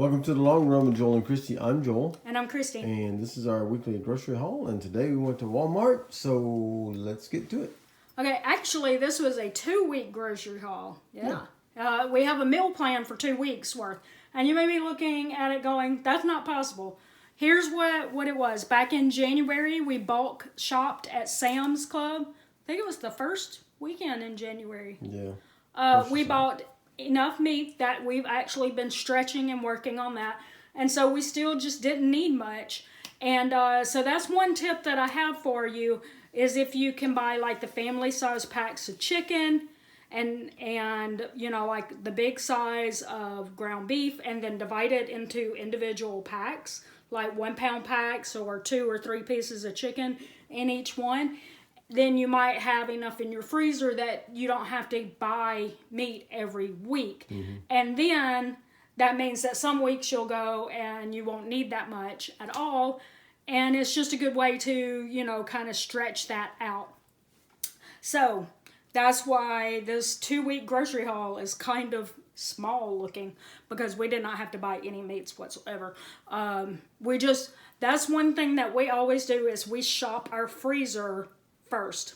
Welcome to the Long Run with Joel and Christy. I'm Joel. And I'm Christy. And this is our weekly grocery haul. And today we went to Walmart, so let's get to it. Okay, actually, this was a 2-week grocery haul. Yeah. We have a meal plan for 2 weeks worth. And you may be looking at it going, that's not possible. Here's what it was. Back in January, we bulk shopped at Sam's Club. I think it was the first weekend in January. Yeah. We bought enough meat that we've actually been stretching and working on that. And so we still just didn't need much. And so that's one tip that I have for you is if you can buy like the family size packs of chicken and you know, like the big size of ground beef and then divide it into individual packs, like 1 pound packs or 2 or 3 pieces of chicken in each one. Then you might have enough in your freezer that you don't have to buy meat every week. Mm-hmm. And then that means that some weeks you'll go and you won't need that much at all. And it's just a good way to, you know, kind of stretch that out. So that's why this 2-week grocery haul is kind of small looking because we did not have to buy any meats whatsoever. That's one thing that we always do is we shop our freezer first.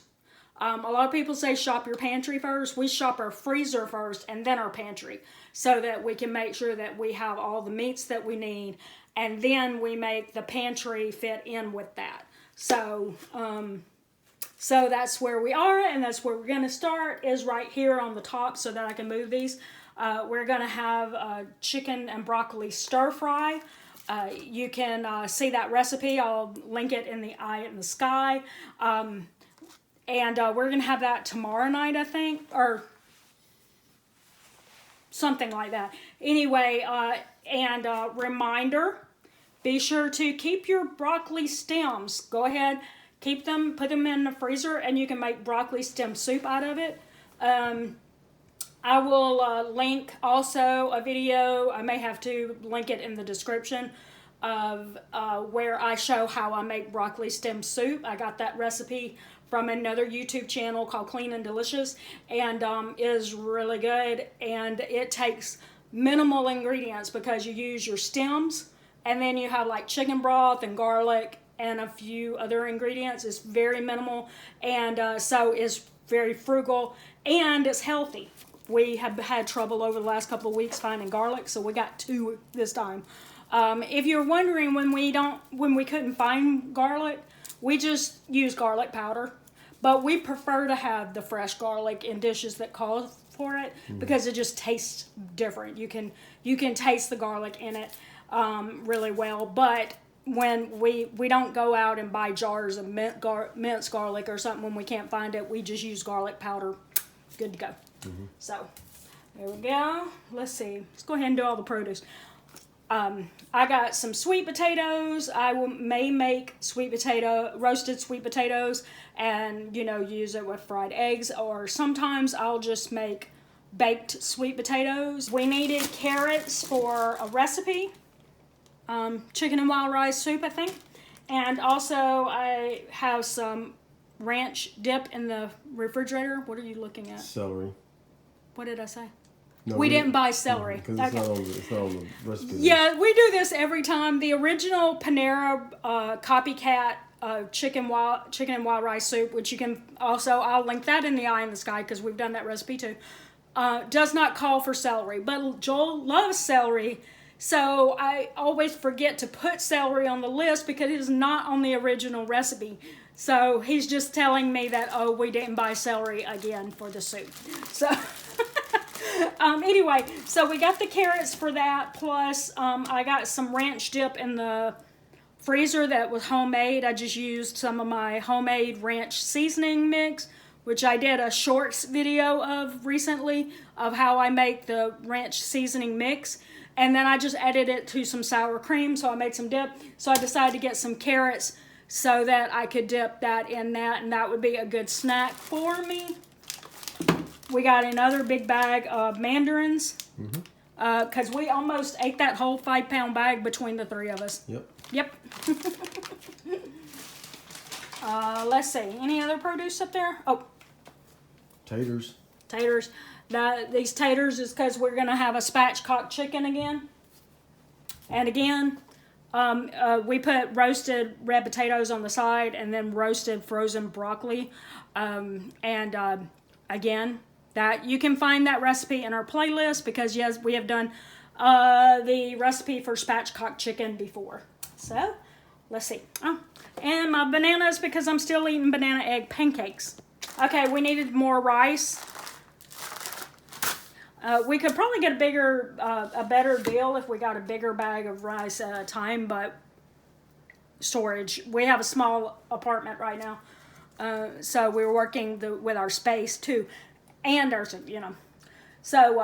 A lot of people say shop your pantry first. We shop our freezer first and then our pantry so that we can make sure that we have all the meats that we need, and then we make the pantry fit in with that. So that's where we are, and that's where we're going to start is right here on the top so that I can move these. We're going to have chicken and broccoli stir fry. You can see that recipe. I'll link it in the eye in the sky. And we're going to have that tomorrow night, I think, or something like that. Anyway, reminder, be sure to keep your broccoli stems. Go ahead, keep them, put them in the freezer, and you can make broccoli stem soup out of it. I will link also a video, I may have to link it in the description, of where I show how I make broccoli stem soup. I got that recipe from another YouTube channel called Clean and Delicious, and is really good, and it takes minimal ingredients because you use your stems and then you have like chicken broth and garlic and a few other ingredients. It's very minimal, and so it's very frugal and it's healthy. We have had trouble over the last couple of weeks finding garlic, so we got 2 this time. If you're wondering when we couldn't find garlic, we just use garlic powder, but we prefer to have the fresh garlic in dishes that call for it because it just tastes different. You can taste the garlic in it really well, but when we don't go out and buy jars of minced garlic or something when we can't find it, we just use garlic powder. Good to go. Mm-hmm. So there we go. Let's see. Let's go ahead and do all the produce. I got some sweet potatoes. I may make roasted sweet potatoes and, you know, use it with fried eggs, or sometimes I'll just make baked sweet potatoes. We needed carrots for a recipe, chicken and wild rice soup, I think. And also I have some ranch dip in the refrigerator. What are you looking at? Celery. What did I say? No, we didn't buy celery. Because it's not on the recipe. Yeah, we do this every time. The original Panera copycat chicken and wild rice soup, which you can also, I'll link that in the eye in the sky because we've done that recipe too, does not call for celery. But Joel loves celery, so I always forget to put celery on the list because it is not on the original recipe. So he's just telling me that, oh, we didn't buy celery again for the soup. So... anyway, so we got the carrots for that, plus I got some ranch dip in the freezer that was homemade. I just used some of my homemade ranch seasoning mix, which I did a shorts video of recently of how I make the ranch seasoning mix, and then I just added it to some sour cream, so I made some dip. So I decided to get some carrots so that I could dip that in that, and that would be a good snack for me. We got another big bag of mandarins because we almost ate that whole 5-pound bag between the 3 of us. Yep. Let's see. Any other produce up there? Oh. Taters. These taters is because we're going to have a spatchcock chicken again. And again, we put roasted red potatoes on the side and then roasted frozen broccoli. Again, that you can find that recipe in our playlist because yes, we have done the recipe for spatchcock chicken before. So let's see. Oh, and my bananas because I'm still eating banana egg pancakes. Okay, we needed more rice. We could probably get a better deal if we got a bigger bag of rice at a time, but storage. We have a small apartment right now, so we're working with our space too, and ours, So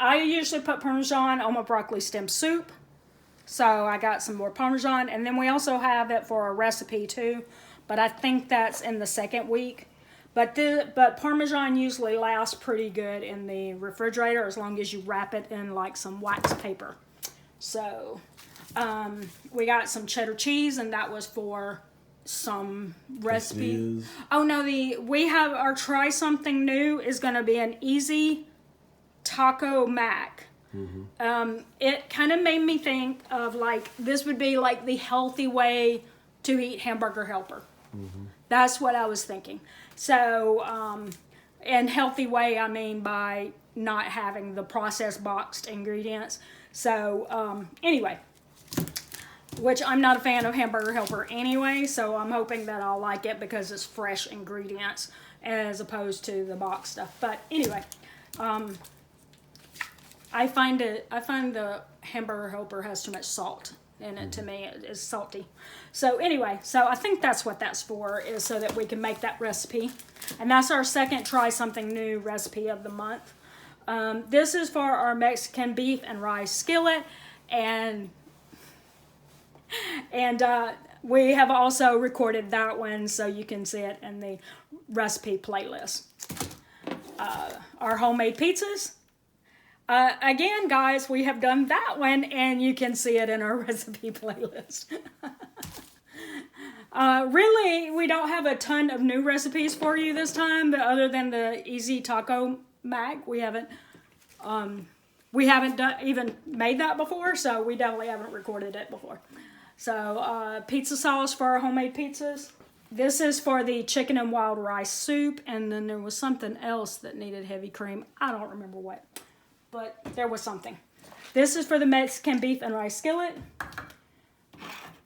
I usually put Parmesan on my broccoli stem soup, so I got some more Parmesan, and then we also have it for a recipe too, but I think that's in the second week. But Parmesan usually lasts pretty good in the refrigerator as long as you wrap it in like some wax paper. So we got some cheddar cheese, and that was for some recipe. Oh no, we have our try something new is going to be an easy taco mac. Mm-hmm. It kind of made me think of like this would be like the healthy way to eat Hamburger Helper. Mm-hmm. That's what I was thinking. So, in healthy way, I mean by not having the processed boxed ingredients. So, anyway, which I'm not a fan of Hamburger Helper anyway, so I'm hoping that I'll like it because it's fresh ingredients as opposed to the box stuff. But anyway, I find the Hamburger Helper has too much salt in it. To me, it is salty. So anyway, so I think that's what that's for, is so that we can make that recipe. And that's our second try something new recipe of the month. This is for our Mexican beef and rice skillet, and we have also recorded that one so you can see it in the recipe playlist. Our homemade pizzas. Again, guys, we have done that one, and you can see it in our recipe playlist. Really, we don't have a ton of new recipes for you this time, but other than the easy taco mac, we haven't even made that before, so we definitely haven't recorded it before. So, pizza sauce for our homemade pizzas. This is for the chicken and wild rice soup, and then there was something else that needed heavy cream. I don't remember what, but there was something. This is for the Mexican beef and rice skillet.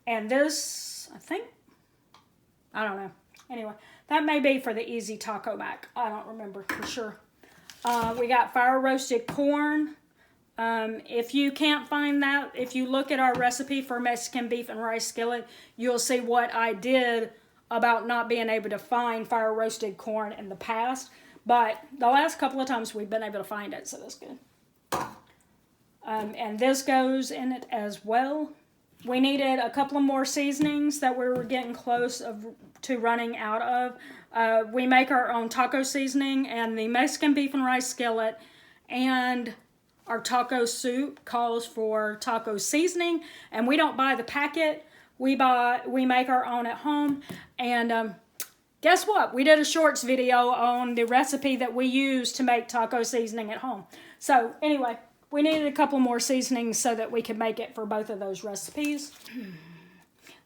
And this, I don't know. Anyway, that may be for the easy taco mac. I don't remember for sure. We got fire roasted corn. If you can't find that, if you look at our recipe for Mexican beef and rice skillet, you'll see what I did about not being able to find fire roasted corn in the past. But the last couple of times we've been able to find it, so that's good. And this goes in it as well. We needed a couple of more seasonings that we were getting close to running out of. We make our own taco seasoning, and the Mexican beef and rice skillet and our taco soup calls for taco seasoning, and we don't buy the packet. We make our own at home, and guess what? We did a shorts video on the recipe that we use to make taco seasoning at home. So anyway, we needed a couple more seasonings so that we could make it for both of those recipes.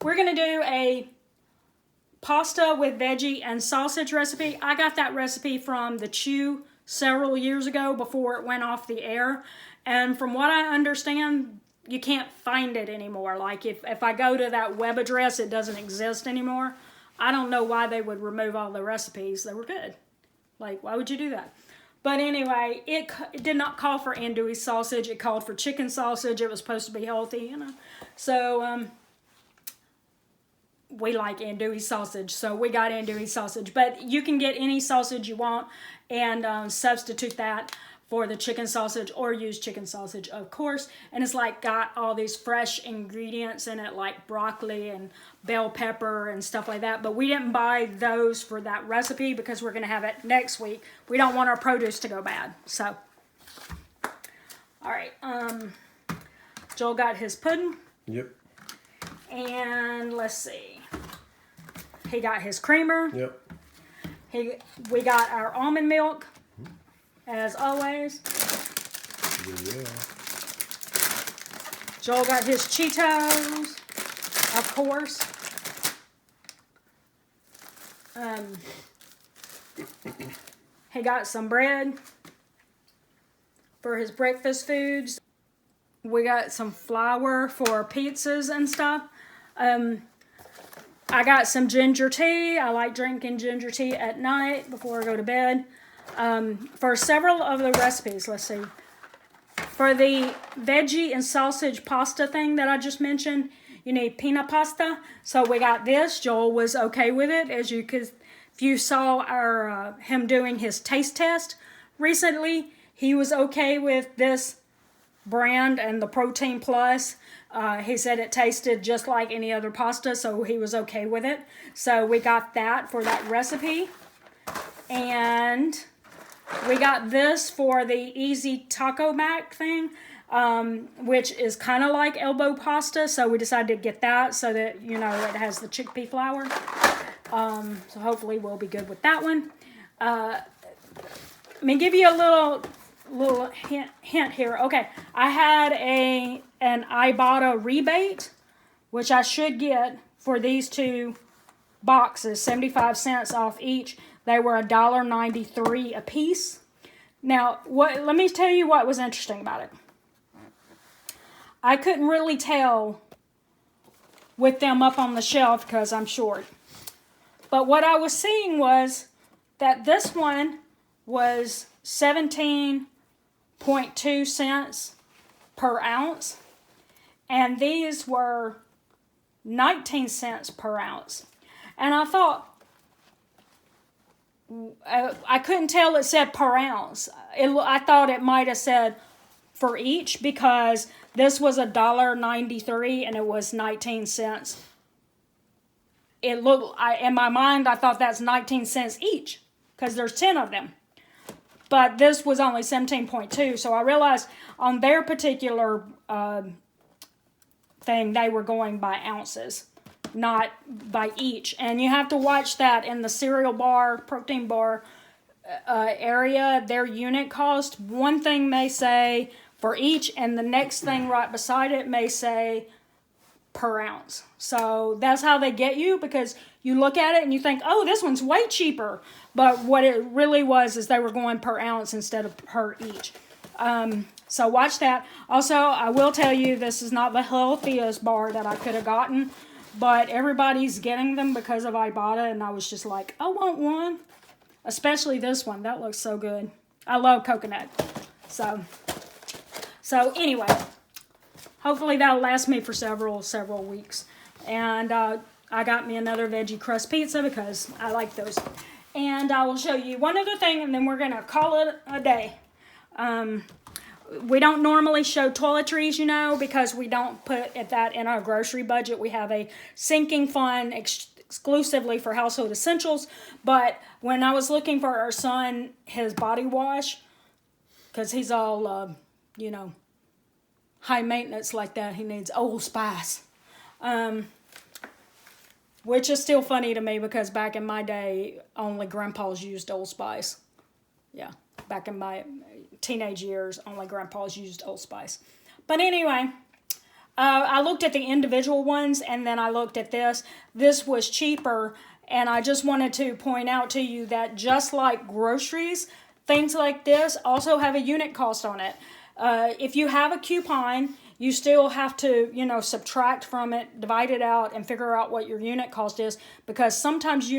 We're going to do a pasta with veggie and sausage recipe. I got that recipe from the Chew several years ago before it went off the air. And from what I understand, you can't find it anymore. Like if I go to that web address, it doesn't exist anymore. I don't know why they would remove all the recipes. They were good. Like, why would you do that? But anyway, it did not call for andouille sausage. It called for chicken sausage. It was supposed to be healthy, So, we like andouille sausage, so we got andouille sausage. But you can get any sausage you want and substitute that for the chicken sausage, or use chicken sausage, of course. And it's like got all these fresh ingredients in it, like broccoli and bell pepper and stuff like that. But we didn't buy those for that recipe because we're going to have it next week. We don't want our produce to go bad. So, all right. Joel got his pudding. Yep. And let's see. He got his creamer. Yep. We got our almond milk. As always. Yeah. Joel got his Cheetos, of course. He got some bread for his breakfast foods. We got some flour for pizzas and stuff. I got some ginger tea. I like drinking ginger tea at night before I go to bed. For several of the recipes, let's see. For the veggie and sausage pasta thing that I just mentioned, you need pina pasta. So we got this. Joel was okay with it. As you could, if you saw him doing his taste test recently, he was okay with this brand and the Protein Plus. He said it tasted just like any other pasta, so he was okay with it. So we got that for that recipe. And we got this for the Easy Taco Mac thing, which is kind of like elbow pasta. So we decided to get that so that, you know, it has the chickpea flour. So hopefully we'll be good with that one. Let me give you a little hint here. Okay, I had an Ibotta rebate, which I should get for these two boxes, 75 cents off each. They were $1.93 a piece. Now, let me tell you what was interesting about it. I couldn't really tell with them up on the shelf because I'm short. But what I was seeing was that this one was 17.2 cents per ounce, and these were 19 cents per ounce. And I thought, I couldn't tell it said per ounce. I thought it might have said for each, because this was $1.93 and it was 19 cents. It looked, in my mind, I thought that's 19 cents each because there's 10 of them. But this was only 17.2, so I realized on their particular thing, they were going by ounces, not by each. And you have to watch that in the cereal bar, protein bar area, their unit cost. One thing may say for each, and the next thing right beside it may say per ounce. So that's how they get you, because you look at it and you think, oh, this one's way cheaper. But what it really was is they were going per ounce instead of per each. So watch that. Also, I will tell you, this is not the healthiest bar that I could have gotten, but everybody's getting them because of Ibotta, and I was just like, I want one. Especially this one. That looks so good. I love coconut. So anyway, hopefully that'll last me for several weeks. And I got me another veggie crust pizza because I like those. And I will show you one other thing, and then we're going to call it a day. We don't normally show toiletries, you know, because we don't put that in our grocery budget. We have a sinking fund exclusively for household essentials. But when I was looking for our son, his body wash, because he's all, you know, high maintenance like that, he needs Old Spice. Which is still funny to me because back in my day, only grandpas used Old Spice. Yeah, back in my teenage years, only grandpas used Old Spice. But anyway, I looked at the individual ones, and then I looked at this. This was cheaper, and I just wanted to point out to you that just like groceries, things like this also have a unit cost on it. If you have a coupon, you still have to, you know, subtract from it, divide it out, and figure out what your unit cost is, because sometimes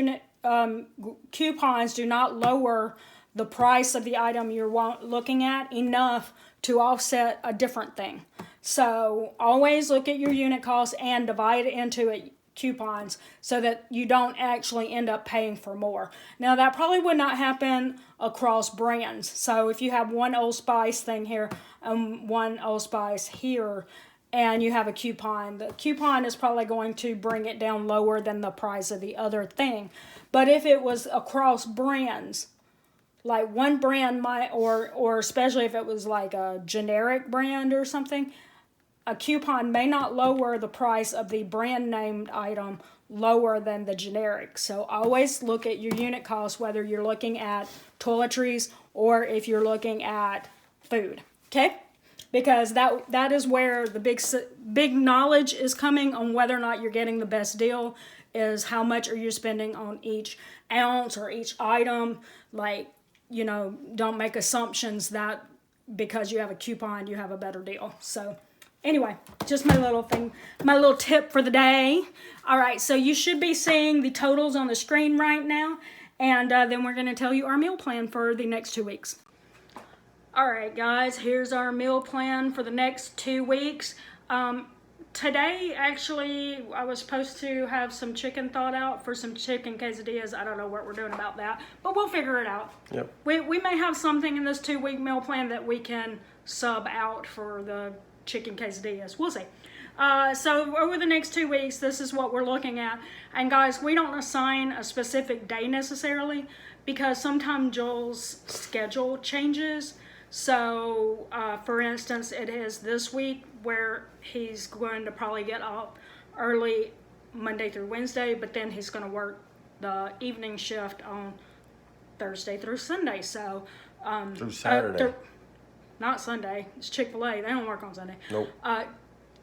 coupons do not lower the price of the item you're looking at enough to offset a different thing. So always look at your unit cost and divide it into coupons so that you don't actually end up paying for more. Now that probably would not happen across brands. So if you have one Old Spice thing here and one Old Spice here, and you have a coupon, the coupon is probably going to bring it down lower than the price of the other thing. But if it was across brands, like one brand might, or especially if it was like a generic brand or something, a coupon may not lower the price of the brand named item lower than the generic. So always look at your unit cost, whether you're looking at toiletries or if you're looking at food. Okay? because that is where the big knowledge is coming on whether or not you're getting the best deal, is how much are you spending on each ounce or each item. Like, don't make assumptions that because you have a coupon you have a better deal. So anyway, just my little tip for the day. All right, so you should be seeing the totals on the screen right now, and then we're going to tell you our meal plan for the next 2 weeks. All right, guys, here's our meal plan for the next 2 weeks. Today, actually, I was supposed to have some chicken thawed out for some chicken quesadillas. I don't know what we're doing about that, but we'll figure it out. Yep. We may have something in this 2-week meal plan that we can sub out for the chicken quesadillas. We'll see. So over the next 2 weeks, this is what we're looking at. And guys, we don't assign a specific day necessarily, because sometimes Joel's schedule changes. So, for instance, it is this week where he's going to probably get up early Monday through Wednesday, but then he's going to work the evening shift on Thursday through Sunday. So, through Saturday. Not Sunday. It's Chick-fil-A. They don't work on Sunday. Nope.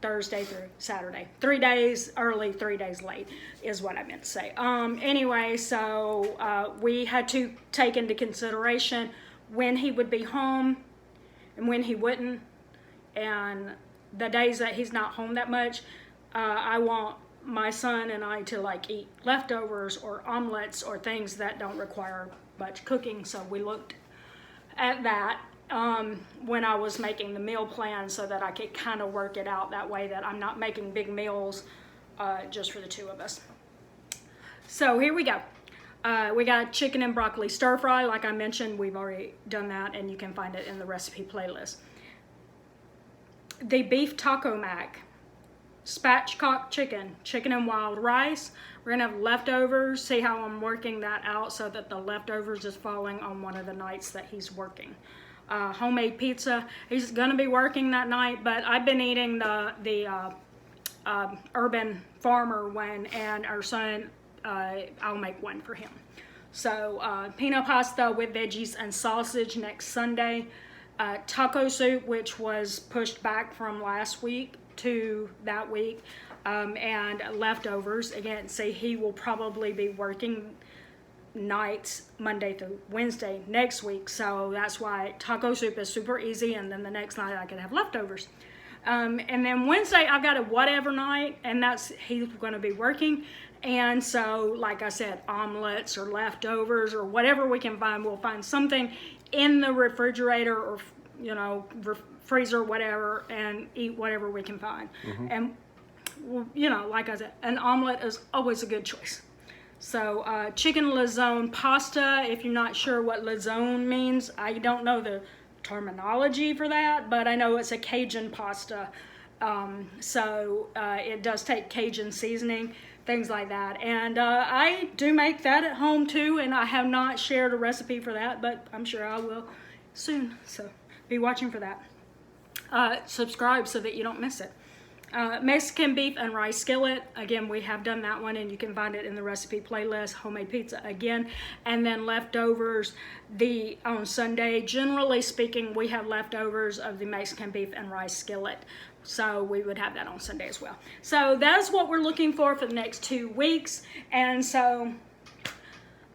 Thursday through Saturday. 3 days early, 3 days late is what I meant to say. Anyway, so we had to take into consideration when he would be home and when he wouldn't, and the days that he's not home that much. I want my son and I to like eat leftovers or omelets or things that don't require much cooking. So we looked at that when I was making the meal plan, so that I could kind of work it out that way, that I'm not making big meals just for the two of us. So here we go. We got chicken and broccoli stir fry. Like I mentioned, we've already done that, and you can find it in the recipe playlist. The beef taco mac, spatchcock chicken, chicken and wild rice. We're gonna have leftovers. See how I'm working that out so that the leftovers is falling on one of the nights that he's working. Homemade pizza. He's gonna be working that night, but I've been eating the Urban Farmer one, and our son, I'll make one for him. So peanut pasta with veggies and sausage next Sunday. Taco soup, which was pushed back from last week to that week, and leftovers. Again, see, he will probably be working nights Monday through Wednesday next week, so that's why taco soup is super easy, and then the next night I can have leftovers. And then Wednesday I've got a whatever night, and that's he's going to be working. And so, like I said, omelets or leftovers or whatever we can find. We'll find something in the refrigerator or, freezer, whatever, and eat whatever we can find. Mm-hmm. And, like I said, an omelet is always a good choice. So, chicken lasagne pasta. If you're not sure what lasagne means, I don't know the terminology for that, but I know it's a Cajun pasta. So it does take Cajun seasoning, things like that. And I do make that at home too, and I have not shared a recipe for that, but I'm sure I will soon. So be watching for that. Subscribe so that you don't miss it. Mexican beef and rice skillet. Again, we have done that one, and you can find it in the recipe playlist. Homemade pizza again. And then leftovers on Sunday. Generally speaking, we have leftovers of the Mexican beef and rice skillet. So we would have that on Sunday as well. So that's what we're looking for the next 2 weeks. And so,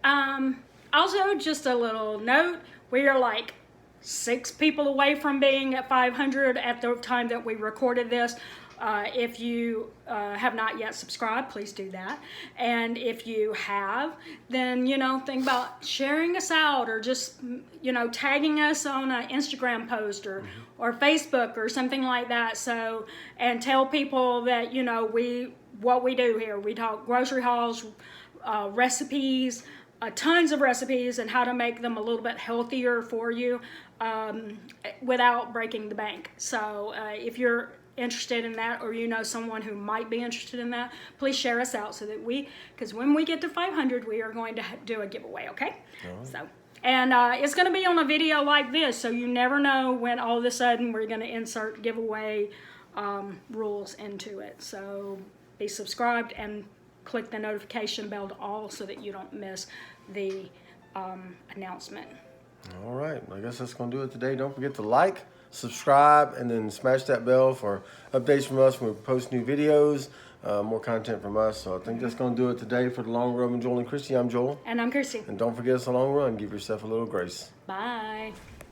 also just a little note, we are like 6 people away from being at 500 at the time that we recorded this. If you have not yet subscribed, please do that. And if you have, then, think about sharing us out, or just, tagging us on an Instagram post or Facebook or something like that. So, and tell people that, what we do here. We talk grocery hauls, recipes, tons of recipes, and how to make them a little bit healthier for you without breaking the bank. So if you're interested in that, or someone who might be interested in that, please share us out so that because when we get to 500, we are going to do a giveaway, okay? All right. So, and it's going to be on a video like this, so you never know when all of a sudden we're going to insert giveaway rules into it. So be subscribed and click the notification bell to all so that you don't miss the announcement. All right, I guess that's going to do it today. Don't forget to like, subscribe, and then smash that bell for updates from us when we post new videos, more content from us. So I think that's going to do it today for the Long Run with Joel and Christy. I'm Joel. And I'm Kirsty. And don't forget it's a long run. Give yourself a little grace. Bye.